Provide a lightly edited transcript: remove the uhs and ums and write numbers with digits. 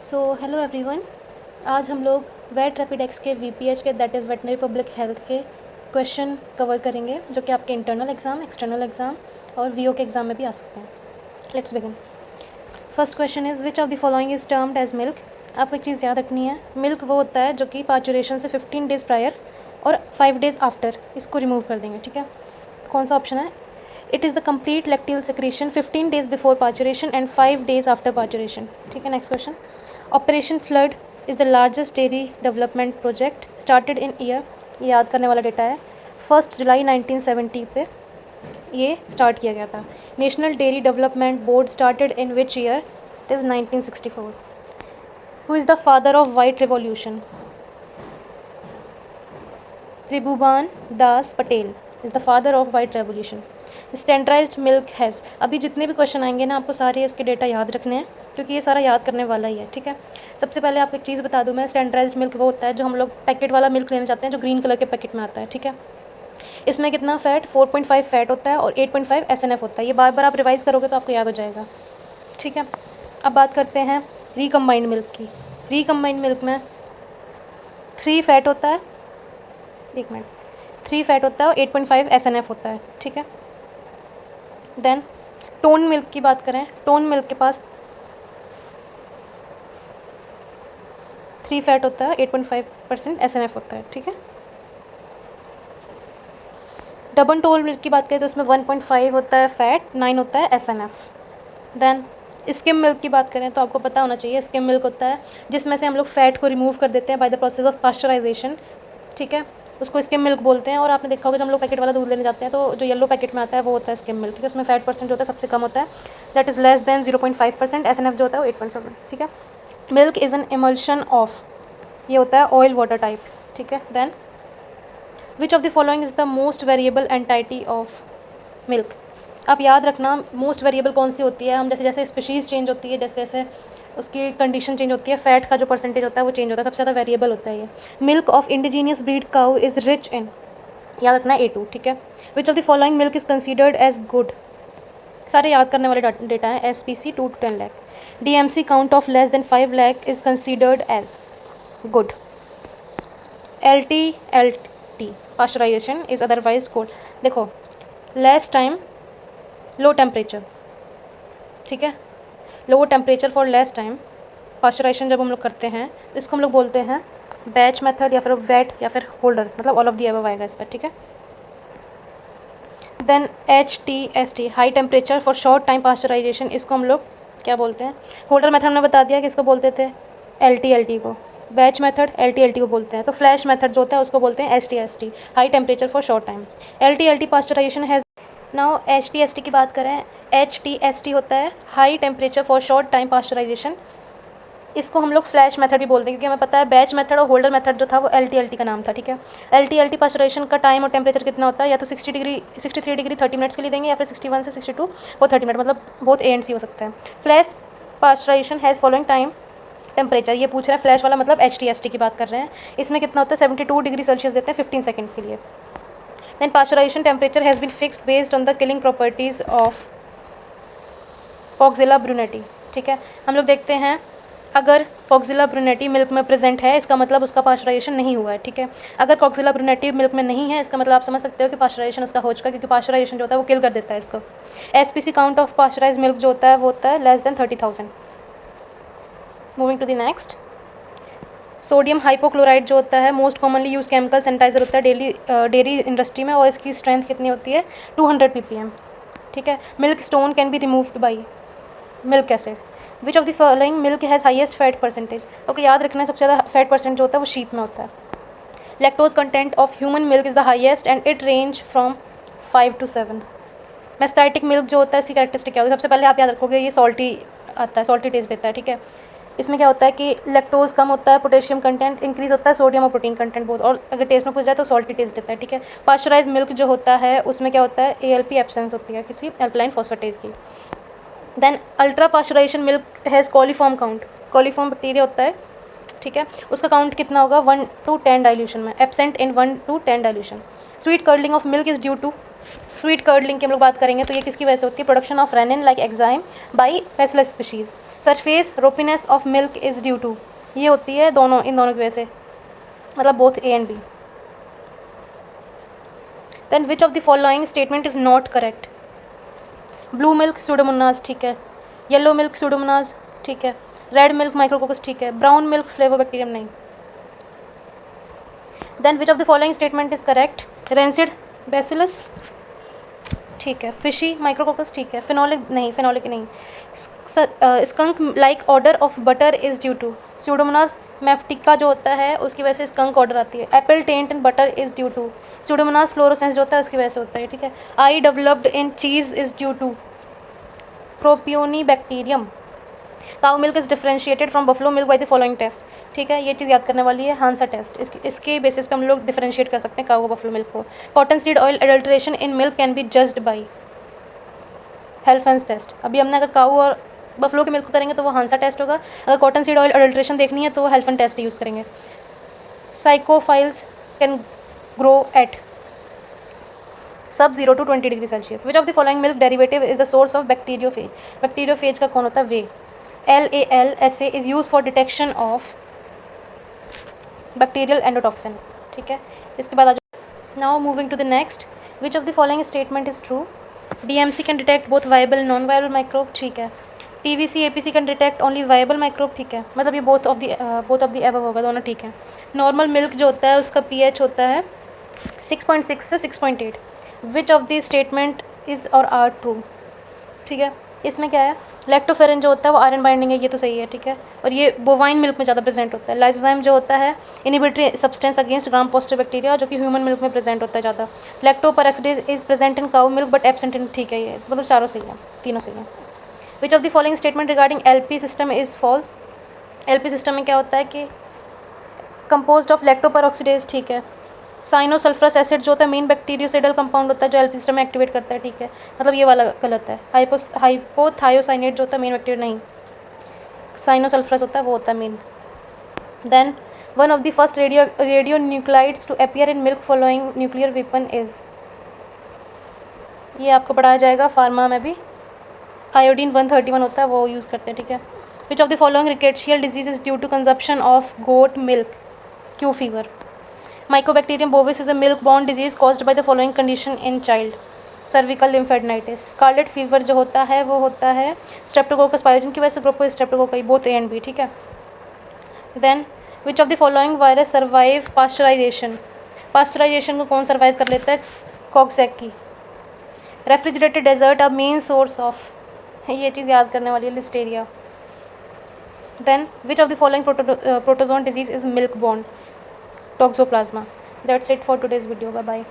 So hello everyone, आज हम लोग वेट रैपिडेक्स के वीपीएच के that is veterinary public health के क्वेश्चन कवर करेंगे जो कि आपके इंटरनल एग्ज़ाम, एक्सटर्नल एग्ज़ाम और वीओ के एग्ज़ाम में भी आ सकते हैं। Let's begin. First question is which of the following is termed as milk. आपको एक चीज़ याद रखनी है, मिल्क वो होता है जो कि पाचुरेशन से 15 डेज़ प्रायर और 5 डेज़ आफ्टर इसको रिमूव कर देंगे। ठीक है, तो कौन सा ऑप्शन है? It is the complete lacteal secretion 15 days before parturition and 5 days after parturition. ठीक है, next question. Operation flood is the largest dairy development project started in year. ये याद करने वाला डेटा है। 1 जुलाई 1970 पे ये स्टार्ट किया गया था। National dairy development board started in which year? It is 1964। Who is the father of white revolution? Tribhuvan Das Patel is the father of white revolution. Standardised milk has, अभी जितने भी क्वेश्चन आएंगे ना आपको सारे इसके डेटा याद रखने हैं क्योंकि ये सारा याद करने वाला ही है। ठीक है, सबसे पहले आपको एक चीज़ बता दूं मैं, स्टैंडर्डाइज्ड मिल्क वो होता है जो हम लोग पैकेट वाला मिल्क लेना चाहते हैं जो ग्रीन कलर के पैकेट में आता है। ठीक है, इसमें कितना फैट 4.5 फैट होता है और 8.5 एसएनएफ होता है। ये बार बार आप रिवाइज़ करोगे तो आपको याद हो जाएगा। ठीक है, अब बात करते हैं रिकम्बाइंड मिल्क की। रिकम्बाइंड मिल्क में 3 फैट होता है, 1 मिनट, 3 फैट होता है और 8.5 एसएनएफ होता है। ठीक है, देन टोन मिल्क की बात करें, टोन मिल्क के पास 3 फैट होता है, 8.5% एसएनएफ होता है। ठीक है, डबल टोल मिल्क की बात करें तो उसमें 1.5 होता है फैट, 9 होता है एसएनएफ। देन स्किम मिल्क की बात करें तो आपको पता होना चाहिए, स्किम मिल्क होता है जिसमें से हम लोग फैट को रिमूव कर देते हैं by the process of pasteurisation. ठीक है, उसको स्किम मिल्क बोलते हैं। और आपने देखा होगा जब हम लोग पैकेट वाला दूध लेने जाते हैं तो जो येलो पैकेट में आता है वो होता है स्किम मिल्क। ठीक है, उसमें फैट परसेंट जो होता है सबसे कम होता है, that is less than 0.5%। SNF जो होता है वो 8.5। ठीक है, milk is an emulsion of, ये होता है ऑयल वाटर टाइप। ठीक है, then which of the following is the most variable entity of milk. आप याद रखना मोस्ट वेरिएबल कौन सी होती है, हम जैसे जैसे स्पीशीज़ चेंज होती है, जैसे जैसे उसकी कंडीशन चेंज होती है, फैट का जो परसेंटेज होता है वो चेंज होता है, सबसे ज़्यादा वेरिएबल होता है ये। Milk of indigenous breed cow is rich in, याद रखना A2। ठीक है, which of the following milk is considered as good. सारे याद करने वाले डेटा है। SPC 2 to 10 lakh. DMC count of less than 5 lakh is considered as good. LT pasteurisation is otherwise good. देखो, लेस टाइम लो टेम्परेचर, ठीक है, low temperature for less time pasteurisation जब हम लोग करते हैं तो इसको हम लोग बोलते हैं बैच मेथड या फिर वेट या फिर होल्डर, मतलब ऑल ऑफ दी अबव आएगा इसका। ठीक है, then HTST high temperature for short time pasteurisation, इसको हम लोग क्या बोलते हैं? होल्डर मेथड हमने बता दिया कि इसको बोलते थे LT को, बैच मेथड LT को बोलते हैं। तो फ्लैश मेथड जो होता है उसको बोलते हैं HTST high temperature for short time. LT pasteurisation has now HTST की बात करें, HTST होता है high temperature for short time pasteurisation. इसको हम लोग फ्लैश मेथड भी बोलते हैं क्योंकि हमें पता है बैच मेथड और होल्डर मेथड जो था वो LT का नाम था। ठीक है, LT पास्चराइजेशन का टाइम और टेम्परेचर कितना होता है, या तो 60 डिग्री 63 डिग्री 30 मिनट्स के लिए देंगे या फिर 61 से 62 और 30 मिनट, मतलब बहुत A and C हो सकता है। Flash pasteurisation has following time temperature, ये पूछ रहा है फ्लैश वाला, मतलब HTST की बात कर रहे हैं। इसमें कितना होता है 72 डिग्री सेल्सियस देते हैं 15 सेकेंड के लिए। Then pasteurization temperature has been fixed based on the killing properties of Coxella bruneti। ठीक है, हम लोग देखते हैं अगर Coxella bruneti मिल्क में प्रेजेंट है इसका मतलब उसका पास्चराइजेशन नहीं हुआ है। ठीक है, अगर Coxella bruneti मिल्क में नहीं है इसका मतलब आप समझ सकते हो कि पास्चराइजेशन उसका हो चुका है, क्योंकि पास्चराइजेशन जो होता है वो किल कर देता है इसको। SPC count of pasteurise milk जो होता है वो होता है less than 30,000। Moving to the next, sodium hypochlorite जो होता है most commonly use chemical sanitiser होता है डेयरी इंडस्ट्री में, और इसकी स्ट्रेंथ कितनी होती है 200 ppm। ठीक है, milk stone can be removed by milk acid. Which of the following milk has highest fat percentage. Okay, याद रखना है सबसे ज़्यादा फैट परसेंट जो होता है वो शीप में होता है। Lactose content of human milk is the highest and it range from 5 to 7। Mastitic milk जो होता है इसकी कैरेक्टरिस्टिक क्या होती है? सबसे पहले आप याद रखोगे ये सॉल्टी आता है, सॉल्टी टेस्ट देता है। ठीक है, इसमें क्या होता है कि लैक्टोज कम होता है, पोटेशियम कंटेंट इंक्रीज होता है, सोडियम और प्रोटीन कंटेंट बहुत, और अगर टेस्ट में पूछ जाए तो सॉल्टी टेस्ट देता है। ठीक है, पास्चराइज मिल्क जो होता है उसमें क्या होता है ALP एब्सेंस होती है किसी अल्कलाइन फॉस्फेटेज की। Then ultra pasteurisation milk has coliform count, coliform bacteria होता है। ठीक है, उसका काउंट कितना होगा 1 to 10 डाइल्यूशन में, absent in 1 to 10 dilution. Sweet curdling of milk is due to, sweet curdling की हम लोग बात करेंगे तो ये किसकी वजह से होती है? Production of rennin like enzyme by bacillus species. Surface ropiness of milk is due to, ये होती है दोनों, इन दोनों की वजह से, मतलब both A and B. Then which of the following statement is not correct? Blue milk pseudomonas ठीक है, येलो मिल्क सूडोमोनास ठीक है, रेड मिल्क माइक्रोकोकस ठीक है, ब्राउन मिल्क फ्लेवोबैक्टीरियम नहीं। Then which of the following statement is correct? Rancid bacillus ठीक है, fishy micrococcus ठीक है, फिनोलिक नहीं, फिनोलिक नहीं। Skunk like odour of butter is due to Pseudomonas mephitica जो होता है उसकी वजह से स्कंक ऑर्डर आती है। Apple taint in butter is due to pseudomonas fluorescens जो होता है उसकी वजह से होता है, ठीक है। Eye developed in cheese is due to propioni bacterium. Cow milk is differentiated from buffalo milk by the following test, ठीक है, ये चीज़ याद करने वाली है, हांसा टेस्ट। इसके बेसिस पे हम लोग डिफरेंशिएट कर सकते हैं काउ और बफलो मिल्क को। Cotton seed oil adulteration in milk can be judged by Halphen's test. अभी हमने अगर काउ और बफलो के मिल्क को करेंगे तो वो हांसा टेस्ट होगा, अगर कॉटन सीड ऑयल एडल्ट्रेशन देखनी है तो वो हेल्फन टेस्ट यूज़ करेंगे। साइकोफाइल्स कैन ग्रो एट सब 0 to 20 degree Celsius. Which of the following milk derivative is the source of bacteriophage? Bacteriophage का कौन होता है? Whey. LALSA is use for detection of bacterial endotoxin, ठीक है। इसके बाद now moving to the next, which of the following statement is true? DMC can detect both viable non viable microbe, ठीक है। TVC APC can detect only viable microbe, ठीक है, मतलब ये बोथ ऑफ द एबव होगा, दोनों ठीक है। नॉर्मल मिल्क जो होता है उसका pH होता है 6.6 से 6.8। विच ऑफ द स्टेटमेंट इज़ और आर ट्रू, ठीक है। इसमें क्या है, लैक्टोफेरिन जो होता है वो आयरन बाइंडिंग है, ये तो सही है, ठीक है। और ये बोवाइन मिल्क में ज़्यादा प्रेजेंट होता है। लाइसोजाइम जो होता है inhibitory substance against gram positive bacteria, जो कि ह्यूमन मिल्क में प्रेजेंट होता है ज़्यादा। Lactoperoxidase is present in cow milk but absent in, ठीक है, ये मतलब चारों सही है, तीनों सही है। Which of the following statement regarding LP system is false? LP system में क्या होता है कि कंपोज्ड ऑफ लैक्टोपेरोक्सिडेज, ठीक है। साइनोसल्फरस एसिड जो होता है मेन बैक्टीरियोसाइडल कंपाउंड होता है जो LP सिस्टम में एक्टिवेट करता है, ठीक है, मतलब ये वाला गलत है। हाइपोथायोसाइनेट जो होता है मेन बैक्टीरिया नहीं, साइनोसल्फरस होता है वो होता है main. Then one of the first radio nuclides to appear in milk following nuclear weapon is, ये आपको पढ़ाया जाएगा फार्मा में भी। आयोडीन 131 होता है वो यूज़ करते हैं, ठीक है। Which of the following rickettsial disease is due to consumption of goat milk? Q fever. Mycobacterium bovis is a milk-borne disease caused by the following condition in child: cervical lymphadenitis। Scarlet fever जो होता है वो होता है Streptococcus pyogenes की वजह से, group Streptococcus, both A and B, ठीक है। Then which of the following virus survive pasteurization? Pasteurization को कौन सर्वाइव कर लेता है? Coxsackie। Refrigerated desert a main source of, ये चीज़ याद करने वाली है, Listeria। Then which of the following protozoan disease is milk-borne? Toxoplasma. That's it for today's video. Bye bye.